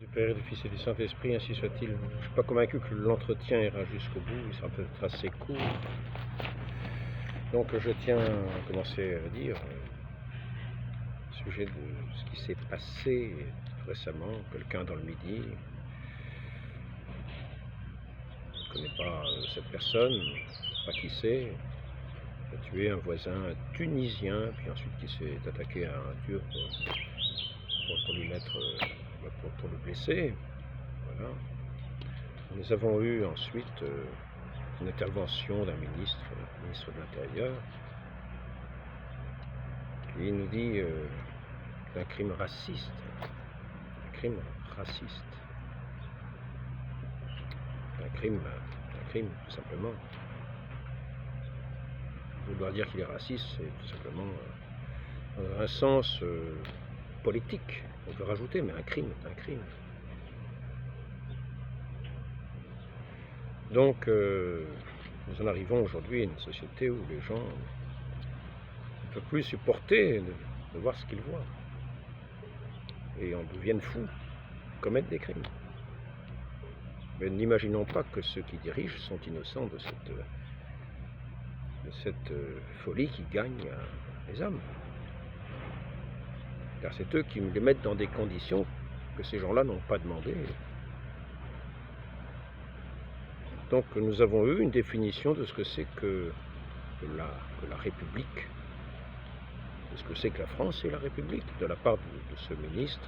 Du Père et du Fils et du Saint-Esprit, ainsi soit-il. Je ne suis pas convaincu que l'entretien ira jusqu'au bout, il sera peut-être assez court. Donc je tiens à commencer à dire au sujet de ce qui s'est passé récemment. Quelqu'un dans le Midi, je ne connais pas cette personne, je ne sais pas qui c'est, a tué un voisin tunisien, puis ensuite qui s'est attaqué à un Turc pour lui mettre, pour le blesser. Voilà. Nous avons eu ensuite une intervention d'un ministre de l'Intérieur, qui nous dit d'un crime raciste. Un crime raciste. Un crime tout simplement. Vouloir dire qu'il est raciste, c'est tout simplement dans un sens politique, on peut rajouter, mais un crime est un crime. Donc, nous en arrivons aujourd'hui à une société où les gens ne peuvent plus supporter de voir ce qu'ils voient. Et en deviennent fous, commettent des crimes. Mais n'imaginons pas que ceux qui dirigent sont innocents de cette folie qui gagne les hommes. Car c'est eux qui les mettent dans des conditions que ces gens-là n'ont pas demandées. Donc nous avons eu une définition de ce que c'est que la République, de ce que c'est que la France et la République, de la part de ce ministre,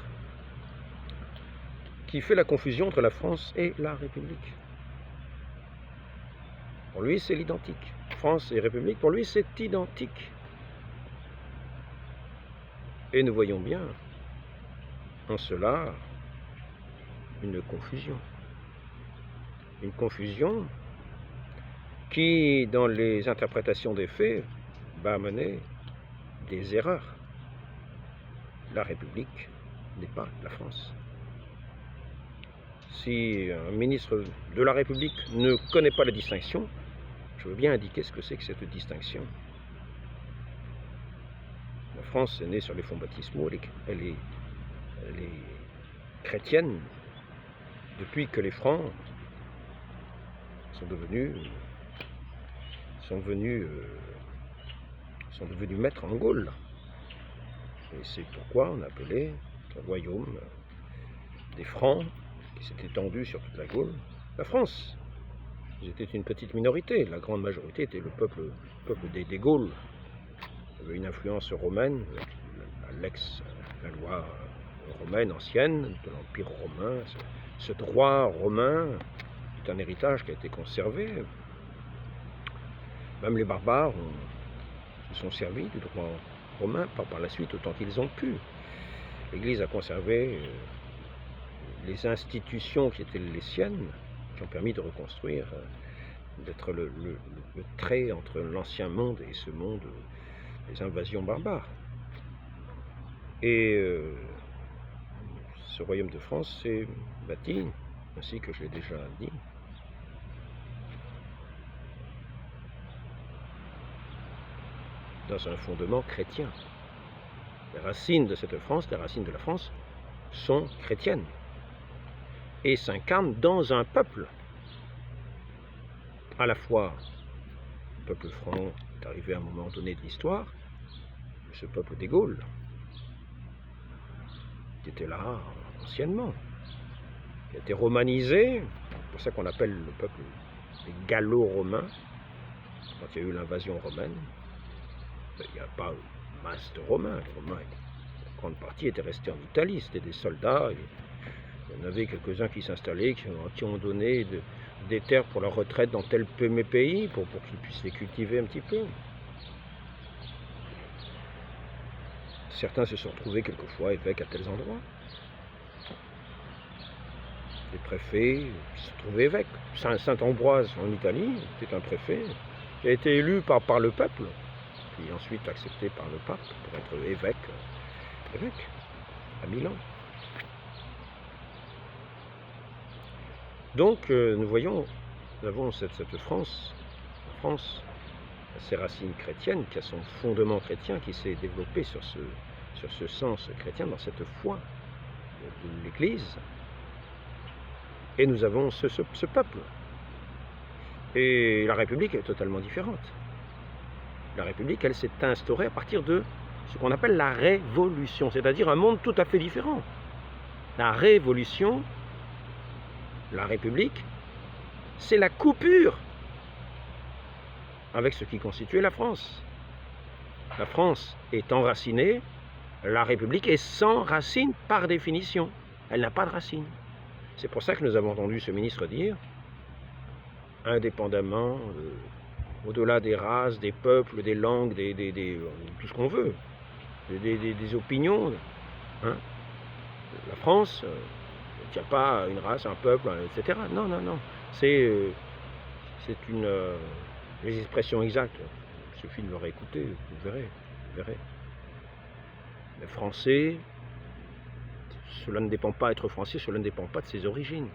qui fait la confusion entre la France et la République. Pour lui, c'est l'identique. France et République, pour lui, c'est identique. Et nous voyons bien en cela une confusion. Une confusion qui, dans les interprétations des faits, va amener des erreurs. La République n'est pas la France. Si un ministre de la République ne connaît pas la distinction, je veux bien indiquer ce que c'est que cette distinction. La France est née sur les fonds baptismaux, elle est chrétienne depuis que les Francs sont devenus maîtres en Gaule. Et c'est pourquoi on appelait le royaume des Francs, qui s'est étendu sur toute la Gaule, la France. Ils étaient une petite minorité, la grande majorité était le peuple des Gaules. Il y avait une influence romaine, la loi romaine ancienne, de l'Empire romain. Ce droit romain est un héritage qui a été conservé. Même les barbares se sont servis du droit romain par la suite autant qu'ils ont pu. L'Église a conservé les institutions qui étaient les siennes, qui ont permis de reconstruire, d'être le trait entre l'ancien monde et ce monde des invasions barbares. Et ce royaume de France s'est bâti, ainsi que je l'ai déjà dit, dans un fondement chrétien. Les racines de cette France, les racines de la France, sont chrétiennes et s'incarnent dans un peuple. À la fois, le peuple franc est arrivé à un moment donné de l'histoire, ce peuple des Gaules, qui était là anciennement, qui a été romanisé, c'est pour ça qu'on appelle le peuple des Gallo-Romains, quand il y a eu l'invasion romaine. Il n'y a pas masse de Romains. Les Romains, en grande partie, étaient restés en Italie. C'était des soldats. Il y en avait quelques-uns qui s'installaient, qui ont donné des terres pour leur retraite dans tel pays, pour qu'ils puissent les cultiver un petit peu. Certains se sont retrouvés quelquefois évêques à tels endroits. Les préfets se sont trouvés évêques. Saint-Ambroise en Italie était un préfet qui a été élu par le peuple, puis ensuite accepté par le pape pour être évêque à Milan. Donc nous avons cette France, la France a ses racines chrétiennes, qui a son fondement chrétien, qui s'est développé sur ce sens chrétien, dans cette foi de l'Église, Et nous avons ce peuple. Et la République est totalement différente. La République, elle s'est instaurée à partir de ce qu'on appelle la Révolution, c'est-à-dire un monde tout à fait différent. La Révolution, la République, c'est la coupure avec ce qui constituait la France. La France est enracinée, la République est sans racines par définition. Elle n'a pas de racines. C'est pour ça que nous avons entendu ce ministre dire, indépendamment, au-delà des races, des peuples, des langues, tout ce qu'on veut, des opinions, hein. La France ne tient pas à une race, un peuple, etc. Non, non, non. C'est les expressions exactes. Il suffit de le réécouter, vous verrez. Les Français, cela ne dépend pas d'être français, cela ne dépend pas de ses origines.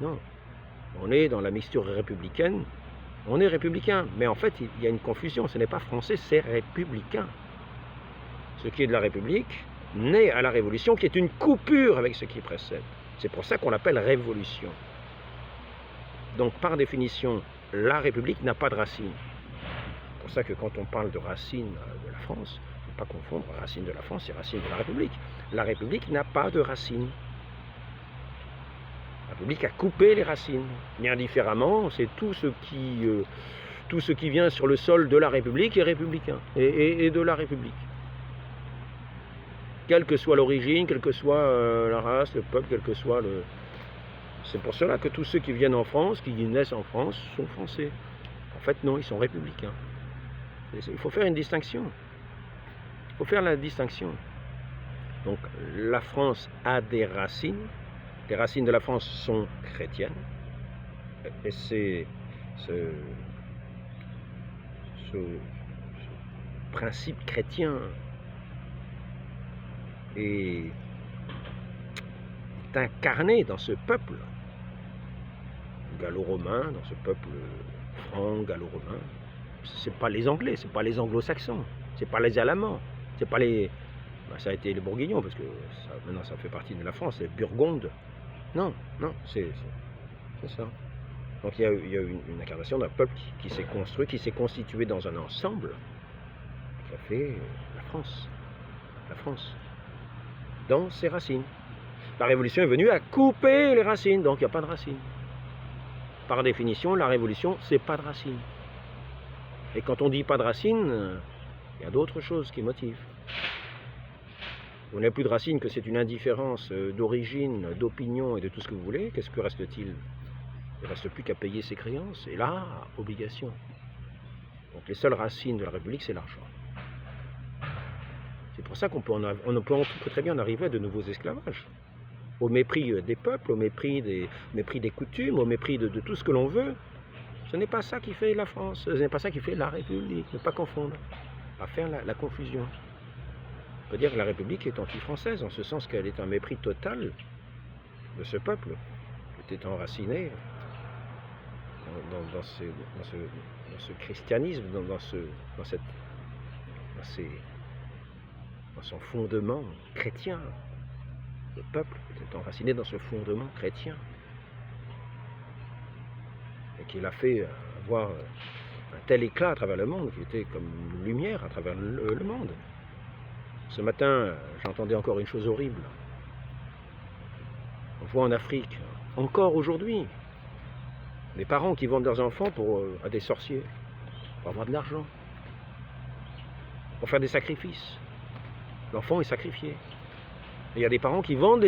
Non. On est dans la mixture républicaine, on est républicain. Mais en fait, il y a une confusion. Ce n'est pas français, c'est républicain. Ce qui est de la République naît à la Révolution, qui est une coupure avec ce qui précède. C'est pour ça qu'on l'appelle révolution. Donc, par définition, la République n'a pas de racines. C'est pour ça que quand on parle de racines de la France, il ne faut pas confondre racines de la France et racines de la République. La République n'a pas de racines. La République a coupé les racines. Bien différemment, c'est tout ce qui vient sur le sol de la République est républicain et de la République. Quelle que soit l'origine, quelle que soit la race, le peuple, quel que soit le... C'est pour cela que tous ceux qui viennent en France, qui naissent en France, sont français. En fait, non, ils sont républicains. Il faut faire une distinction. Il faut faire la distinction. Donc, la France a des racines. Les racines de la France sont chrétiennes. Et c'est ce principe chrétien est incarné dans ce peuple gallo-romain, dans ce peuple franc gallo-romain. C'est pas les Anglais, c'est pas les Anglo-Saxons, c'est pas les Allemands, c'est pas les... Ben, ça a été les Bourguignons, parce que maintenant ça fait partie de la France, les Burgondes. Non, non, c'est ça. Donc il y a eu une incarnation d'un peuple qui s'est construit, qui s'est constitué dans un ensemble, qui a fait la France. La France. Dans ses racines. La Révolution est venue à couper les racines, donc il n'y a pas de racines. Par définition, la Révolution, c'est pas de racines. Et quand on dit pas de racines, il y a d'autres choses qui motivent. On n'a plus de racines, que c'est une indifférence d'origine, d'opinion et de tout ce que vous voulez. Qu'est-ce que reste-t-il? Il ne reste plus qu'à payer ses créances. Et là, obligation. Donc les seules racines de la République, c'est l'argent. C'est pour ça qu'on peut très bien en arriver à de nouveaux esclavages. Au mépris des peuples, au mépris des coutumes, au mépris de tout ce que l'on veut. Ce n'est pas ça qui fait la France, ce n'est pas ça qui fait la République. Ne pas confondre, pas faire la confusion. On peut dire que la République est anti-française, en ce sens qu'elle est un mépris total de ce peuple, qui était enraciné dans ce christianisme, dans son fondement chrétien. Le peuple était enraciné dans ce fondement chrétien. Et qui l'a fait avoir un tel éclat à travers le monde, qui était comme une lumière à travers le monde. Ce matin, j'entendais encore une chose horrible. On voit en Afrique, encore aujourd'hui, des parents qui vendent leurs enfants à des sorciers, pour avoir de l'argent, pour faire des sacrifices. L'enfant est sacrifié. Et il y a des parents qui vendent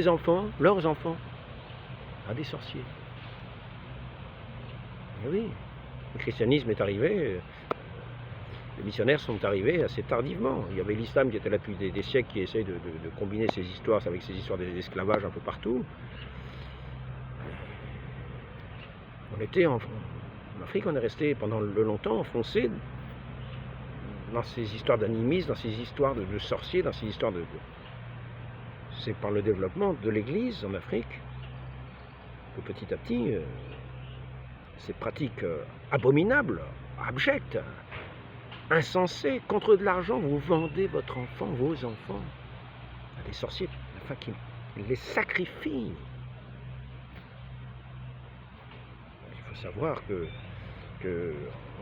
leurs enfants, à des sorciers. Et oui, le christianisme est arrivé, les missionnaires sont arrivés assez tardivement. Il y avait l'islam qui était là depuis des siècles, qui essaye de combiner ces histoires avec ces histoires d'esclavage un peu partout. On était en Afrique, on est resté pendant longtemps enfoncé dans ces histoires d'animisme, dans ces histoires de sorciers, dans ces histoires de... C'est par le développement de l'Église en Afrique que petit à petit, ces pratiques abominables, abjectes, insensées, contre de l'argent, vous vendez votre enfant, vos enfants, à des sorciers, afin qu'ils les sacrifient. faut savoir que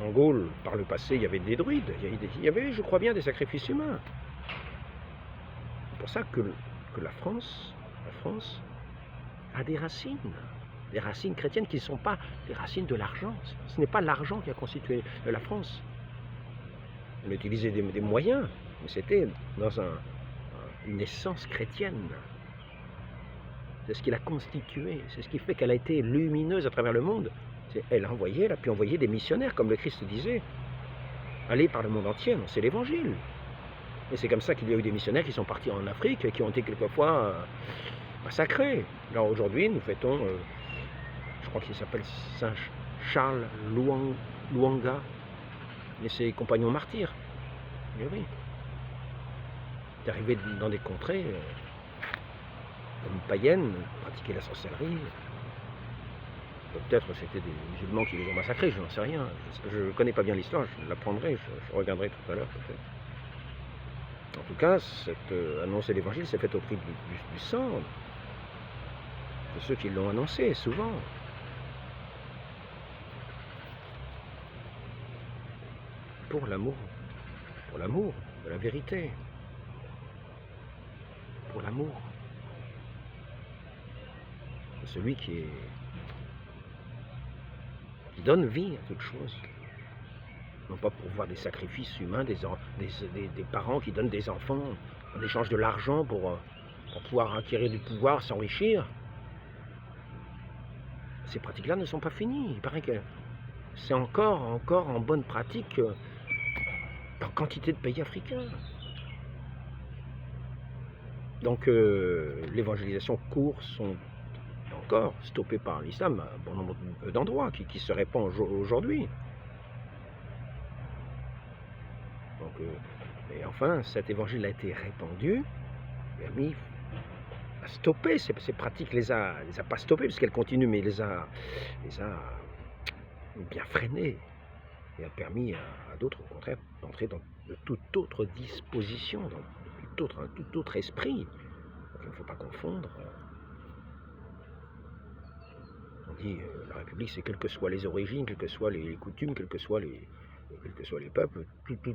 en Gaule, par le passé, il y avait des druides, il y avait, je crois bien, des sacrifices humains. C'est pour ça que la France a des racines chrétiennes qui ne sont pas des racines de l'argent. Ce n'est pas l'argent qui a constitué la France. On utilisait des moyens, mais c'était dans une essence chrétienne. C'est ce qui l'a constituée, c'est ce qui fait qu'elle a été lumineuse à travers le monde. Elle a pu envoyer des missionnaires, comme le Christ disait. Aller par le monde entier, annoncer l'évangile. Et c'est comme ça qu'il y a eu des missionnaires qui sont partis en Afrique et qui ont été quelquefois massacrés. Alors aujourd'hui, nous fêtons, je crois qu'il s'appelle Saint Charles Luanga et ses compagnons martyrs. Mais oui. C'est arrivé dans des contrées comme païennes, pratiquer la sorcellerie. Peut-être c'était des musulmans qui les ont massacrés, je n'en sais rien. Je ne connais pas bien l'histoire, je l'apprendrai, je regarderai tout à l'heure peut-être. En tout cas, cette annonce de l'évangile s'est faite au prix du sang de ceux qui l'ont annoncé, souvent. Pour l'amour de la vérité, pour l'amour de celui qui donne vie à toute chose. Non pas pour voir des sacrifices humains, des parents qui donnent des enfants en échange de l'argent pour pouvoir acquérir du pouvoir, s'enrichir. Ces pratiques-là ne sont pas finies. Il paraît que c'est encore en bonne pratique dans quantité de pays africains. Donc l'évangélisation court sont encore stoppées par l'islam à un bon nombre d'endroits qui se répand aujourd'hui. Donc, et enfin, cet évangile a été répandu, il a mis à stopper ces pratiques, les a pas stoppées puisqu'elles continuent, mais les a bien freinées et a permis à d'autres, au contraire, d'entrer dans de toute autre disposition, dans tout autre esprit. Donc, il ne faut pas confondre. On dit la République, c'est quelles que soient les origines, quelles que soient les coutumes, quels que soient les peuples,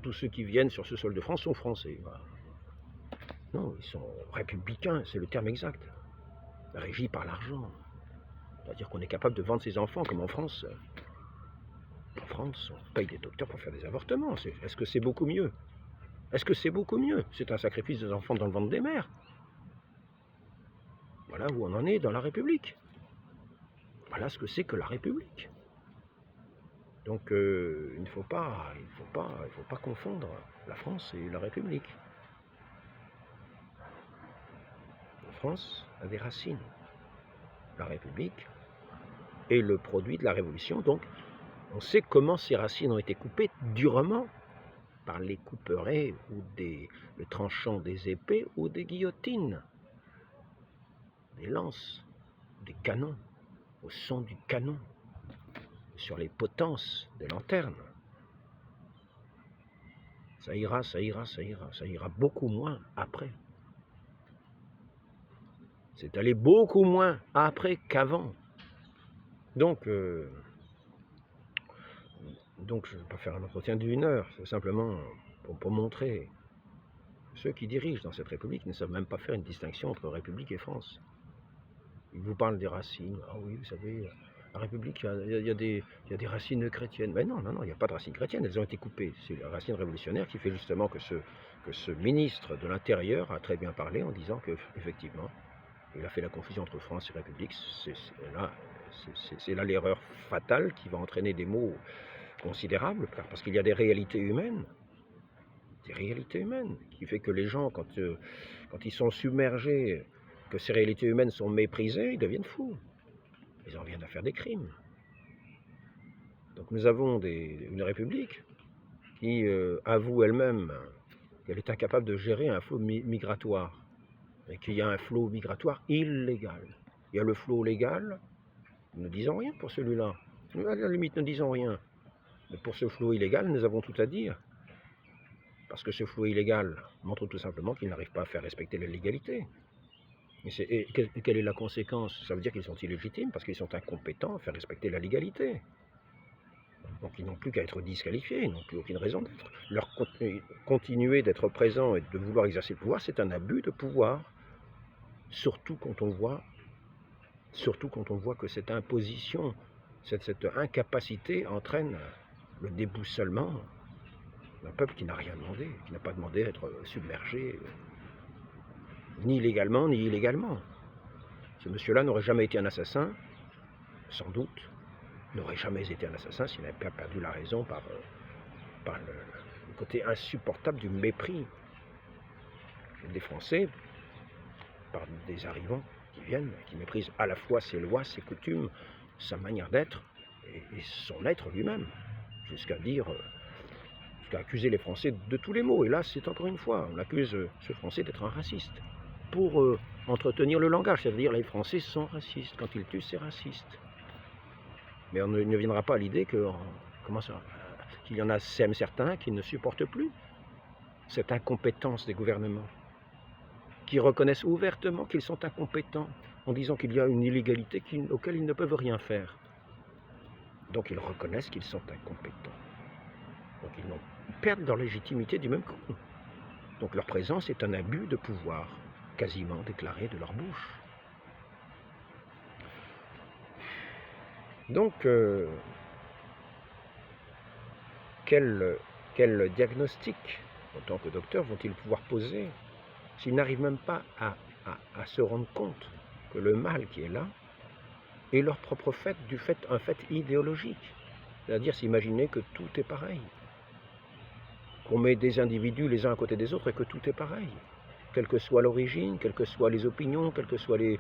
tous ceux qui viennent sur ce sol de France sont français. Voilà. Non, ils sont républicains, c'est le terme exact. Régis par l'argent. C'est-à-dire qu'on est capable de vendre ses enfants, comme en France. En France, on paye des docteurs pour faire des avortements. Est-ce que c'est beaucoup mieux? Est-ce que c'est beaucoup mieux? C'est un sacrifice des enfants dans le ventre des mères. Voilà où on en est dans la République. Voilà ce que c'est que la République. Donc il ne faut pas confondre la France et la République. La France a des racines. La République est le produit de la Révolution. Donc on sait comment ces racines ont été coupées durement par les couperets ou le tranchant des épées ou des guillotines, des lances, des canons, au son du canon, sur les potences des lanternes. Ça ira beaucoup moins après. C'est allé beaucoup moins après qu'avant. Donc je ne vais pas faire un entretien d'1 heure, c'est simplement pour montrer ceux qui dirigent dans cette République ne savent même pas faire une distinction entre République et France. Ils vous parlent des racines. Ah oui, vous savez, la République, il y a des racines chrétiennes. Mais non, il n'y a pas de racines chrétiennes, elles ont été coupées. C'est la racine révolutionnaire qui fait justement que ce ministre de l'Intérieur a très bien parlé en disant qu'effectivement, il a fait la confusion entre France et République. C'est là l'erreur fatale qui va entraîner des maux considérables, parce qu'il y a des réalités humaines. Des réalités humaines, qui fait que les gens, quand ils sont submergés, que ces réalités humaines sont méprisées, ils deviennent fous. Ils en viennent à faire des crimes. Donc nous avons une République qui avoue elle-même qu'elle est incapable de gérer un flot migratoire, et qu'il y a un flot migratoire illégal. Il y a le flot légal, ne disons rien pour celui-là. À la limite, ne disons rien. Mais pour ce flot illégal, nous avons tout à dire. Parce que ce flot illégal montre tout simplement qu'il n'arrive pas à faire respecter la légalité. Quelle est la conséquence? Ça veut dire qu'ils sont illégitimes parce qu'ils sont incompétents à faire respecter la légalité. Donc ils n'ont plus qu'à être disqualifiés, ils n'ont plus aucune raison d'être. Continuer d'être présent et de vouloir exercer le pouvoir, c'est un abus de pouvoir. Surtout quand on voit que cette imposition, cette incapacité entraîne le déboussolement d'un peuple qui n'a rien demandé, qui n'a pas demandé à être submergé, ni légalement ni illégalement. Ce monsieur-là n'aurait jamais été un assassin, sans doute, n'aurait jamais été un assassin s'il n'avait pas perdu la raison par le côté insupportable du mépris des Français par des arrivants qui viennent, qui méprisent à la fois ses lois, ses coutumes, sa manière d'être et son être lui-même, jusqu'à accuser les Français de tous les maux. Et là, c'est encore une fois, on accuse ce Français d'être un raciste pour entretenir le langage, c'est-à-dire les Français sont racistes, quand ils tuent, c'est raciste. Mais on ne viendra pas à l'idée qu'il y en a même certains qui ne supportent plus cette incompétence des gouvernements, qui reconnaissent ouvertement qu'ils sont incompétents, en disant qu'il y a une illégalité auquel ils ne peuvent rien faire. Donc ils reconnaissent qu'ils sont incompétents. Donc ils perdent leur légitimité du même coup. Donc leur présence est un abus de pouvoir, quasiment déclaré de leur bouche. Donc, quel diagnostic, en tant que docteur, vont-ils pouvoir poser s'ils n'arrivent même pas à se rendre compte que le mal qui est là est leur propre fait, un fait idéologique. C'est-à-dire s'imaginer que tout est pareil, qu'on met des individus les uns à côté des autres et que tout est pareil, quelle que soit l'origine, quelles que soient les opinions, quels que soient les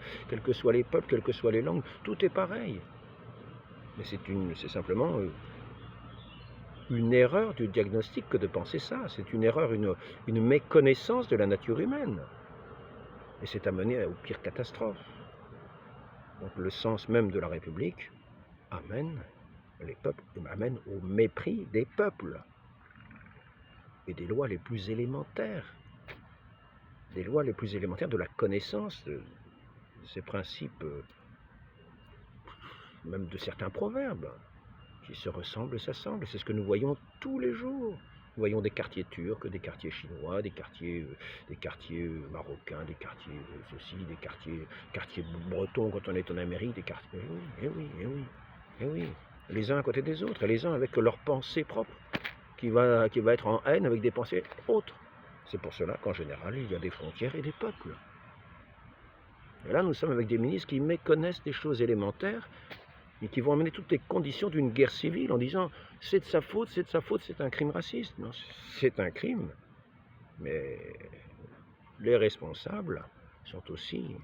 peuples, quelles que soient les langues, tout est pareil. Mais c'est simplement une erreur du diagnostic que de penser ça. C'est une erreur, une méconnaissance de la nature humaine. Et c'est amené aux pires catastrophes. Donc le sens même de la République amène au mépris des peuples et des lois les plus élémentaires. Des lois les plus élémentaires de la connaissance de ces principes, même de certains proverbes, qui se ressemblent et s'assemblent. C'est ce que nous voyons tous les jours. Nous voyons des quartiers turcs, des quartiers chinois, des quartiers marocains, des quartiers ceci, des quartiers bretons quand on est en Amérique, des quartiers... Eh oui, les uns à côté des autres, et les uns avec leur pensée propre, qui va être en haine avec des pensées autres. C'est pour cela qu'en général, il y a des frontières et des peuples. Et là, nous sommes avec des ministres qui méconnaissent des choses élémentaires et qui vont amener toutes les conditions d'une guerre civile en disant « c'est de sa faute, c'est un crime raciste ». Non, c'est un crime, mais les responsables sont aussi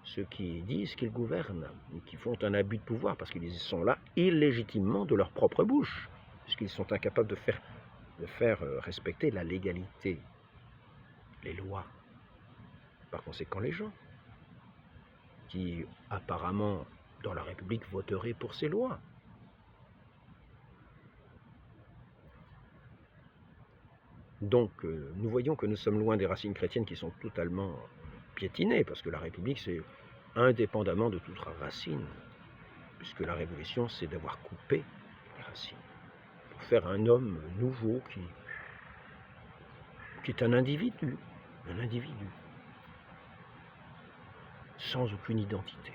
ceux qui disent qu'ils gouvernent, et qui font un abus de pouvoir, parce qu'ils sont là illégitimement de leur propre bouche, puisqu'ils sont incapables de faire respecter la légalité, les lois. Par conséquent, les gens qui apparemment dans la République voteraient pour ces lois. Donc nous voyons que nous sommes loin des racines chrétiennes qui sont totalement piétinées, parce que la République c'est indépendamment de toute racine, puisque la révolution c'est d'avoir coupé les racines, pour faire un homme nouveau qui est un individu, sans aucune identité.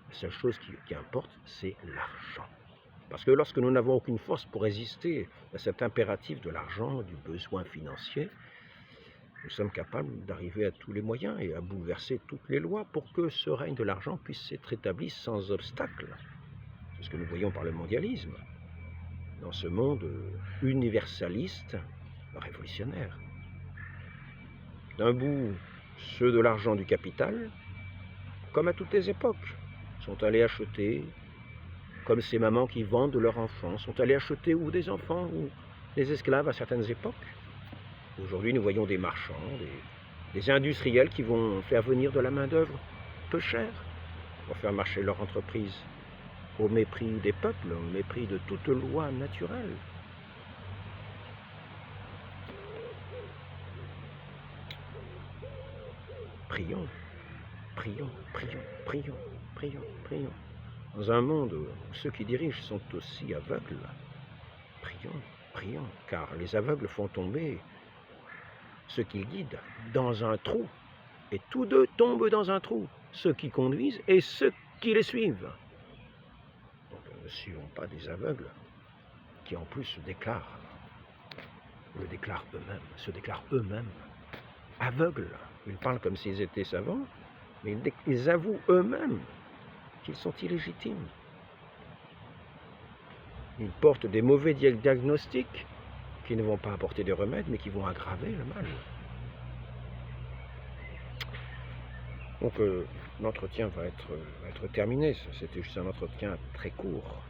La seule chose qui importe, c'est l'argent. Parce que lorsque nous n'avons aucune force pour résister à cet impératif de l'argent, du besoin financier, nous sommes capables d'arriver à tous les moyens et à bouleverser toutes les lois pour que ce règne de l'argent puisse être établi sans obstacle. C'est ce que nous voyons par le mondialisme, dans ce monde universaliste, révolutionnaire. D'un bout, ceux de l'argent du capital, comme à toutes les époques, sont allés acheter, comme ces mamans qui vendent leurs enfants, sont allés acheter ou des enfants ou des esclaves à certaines époques. Aujourd'hui, nous voyons des marchands, des industriels qui vont faire venir de la main-d'œuvre peu chère pour faire marcher leur entreprise, au mépris des peuples, au mépris de toute loi naturelle. Prions prions. Dans un monde où ceux qui dirigent sont aussi aveugles, prions, prions, car les aveugles font tomber ceux qu'ils guident dans un trou, et tous deux tombent dans un trou, ceux qui conduisent et ceux qui les suivent. Donc ne suivons pas des aveugles qui en plus se déclarent eux-mêmes aveugles. Ils parlent comme s'ils étaient savants, mais ils avouent eux-mêmes qu'ils sont illégitimes. Ils portent des mauvais diagnostics qui ne vont pas apporter de remède, mais qui vont aggraver le mal. Donc l'entretien va être terminé. C'était juste un entretien très court.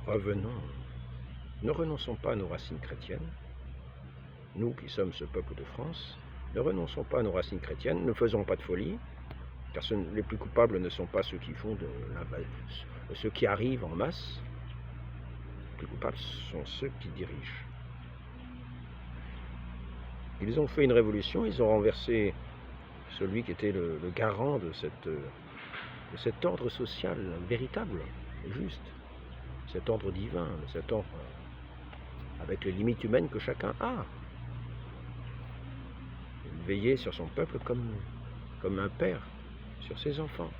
Revenons, ne renonçons pas à nos racines chrétiennes. Nous qui sommes ce peuple de France, ne renonçons pas à nos racines chrétiennes, ne faisons pas de folie, car les plus coupables ne sont pas ceux qui font ceux qui arrivent en masse. Les plus coupables sont ceux qui dirigent. Ils ont fait une révolution, ils ont renversé celui qui était le garant de cet ordre social véritable, juste, cet ordre divin, cet ordre avec les limites humaines que chacun a. Veiller sur son peuple comme un père sur ses enfants.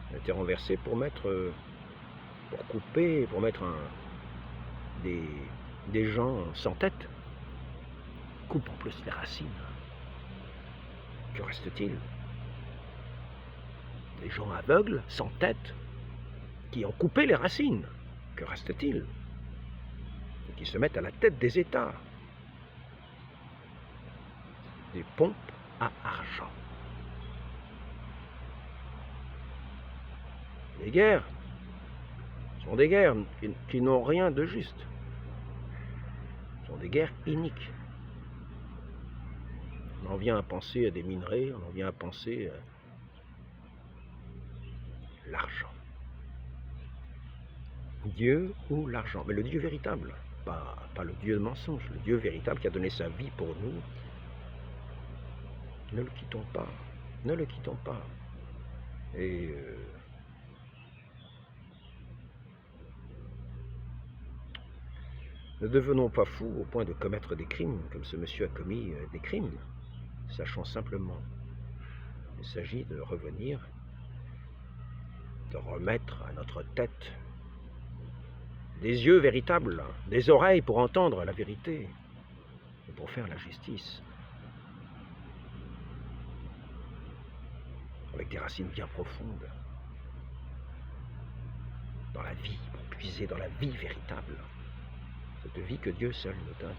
Il a été renversé pour couper, pour mettre des gens sans tête. Coupe en plus les racines. Que reste-t-il? Des gens aveugles, sans tête, qui ont coupé les racines. Que reste-t-il? Et qui se mettent à la tête des États. Des pompes à argent. Les guerres sont des guerres qui n'ont rien de juste. Ce sont des guerres iniques. On en vient à penser à des minerais, on en vient à penser à l'argent. Dieu ou l'argent, mais le Dieu véritable, pas le Dieu de mensonge, le Dieu véritable qui a donné sa vie pour nous. Ne le quittons pas, ne le quittons pas. Et ne devenons pas fous au point de commettre des crimes, comme ce monsieur a commis des crimes. Sachons simplement qu'il s'agit de revenir, de remettre à notre tête des yeux véritables, des oreilles pour entendre la vérité et pour faire la justice. Avec des racines bien profondes, dans la vie, pour puiser dans la vie véritable, cette vie que Dieu seul nous donne.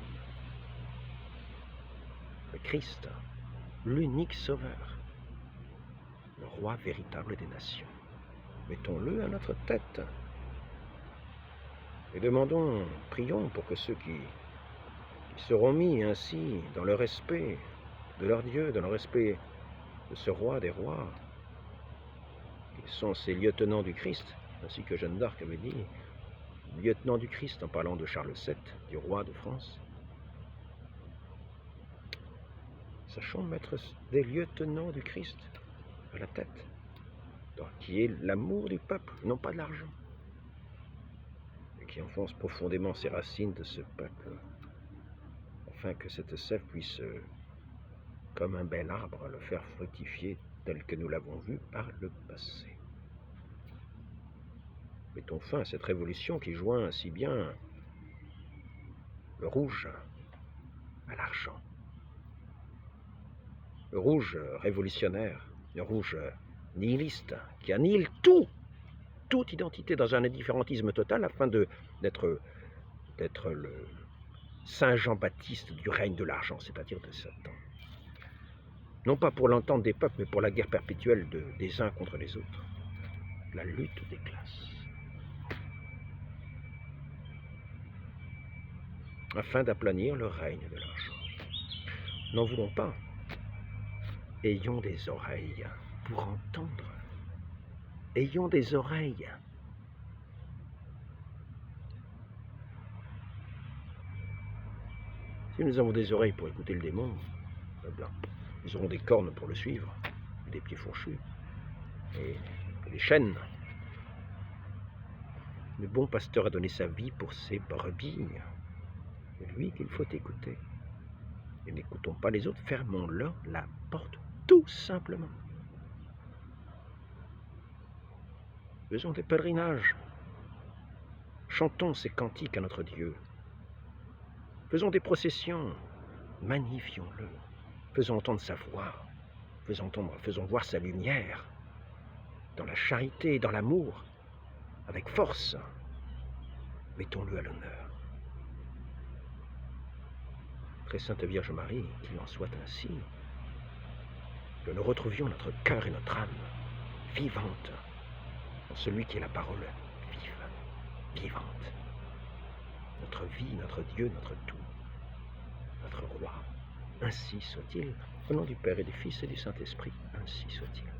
Le Christ, l'unique Sauveur, le Roi véritable des nations. Mettons-le à notre tête et demandons, prions pour que ceux qui seront mis ainsi dans le respect de leur Dieu, dans le respect de ce Roi des rois, qui sont ces lieutenants du Christ, ainsi que Jeanne d'Arc avait dit, lieutenant du Christ en parlant de Charles VII, du roi de France. Sachons mettre des lieutenants du Christ à la tête, qui est l'amour du peuple, non pas de l'argent, et qui enfonce profondément ses racines de ce peuple, afin que cette sève puisse, comme un bel arbre, le faire fructifier tel que nous l'avons vu par le passé. Mettons fin à cette révolution qui joint si bien le rouge à l'argent. Le rouge révolutionnaire, le rouge nihiliste, qui annihile toute identité dans un indifférentisme total afin d'être le Saint Jean-Baptiste du règne de l'argent, c'est-à-dire de Satan. Non pas pour l'entente des peuples, mais pour la guerre perpétuelle des uns contre les autres. La lutte des classes. Afin d'aplanir le règne de l'argent. N'en voulons pas. Ayons des oreilles pour entendre. Ayons des oreilles. Si nous avons des oreilles pour écouter le démon, nous aurons des cornes pour le suivre, des pieds fourchus. les chênes. Le bon pasteur a donné sa vie pour ses brebis. C'est lui qu'il faut écouter. Et n'écoutons pas les autres, fermons-leur la porte, tout simplement. Faisons des pèlerinages. Chantons ces cantiques à notre Dieu. Faisons des processions. Magnifions-le. Faisons entendre sa voix. Faisons voir sa lumière. Dans la charité, dans l'amour, avec force. Mettons-le à l'honneur. Très Sainte Vierge Marie, qu'il en soit ainsi. Que nous retrouvions notre cœur et notre âme vivantes en celui qui est la parole vive, vivante. Notre vie, notre Dieu, notre tout, notre roi. Ainsi soit-il. Au nom du Père et du Fils et du Saint-Esprit, ainsi soit-il.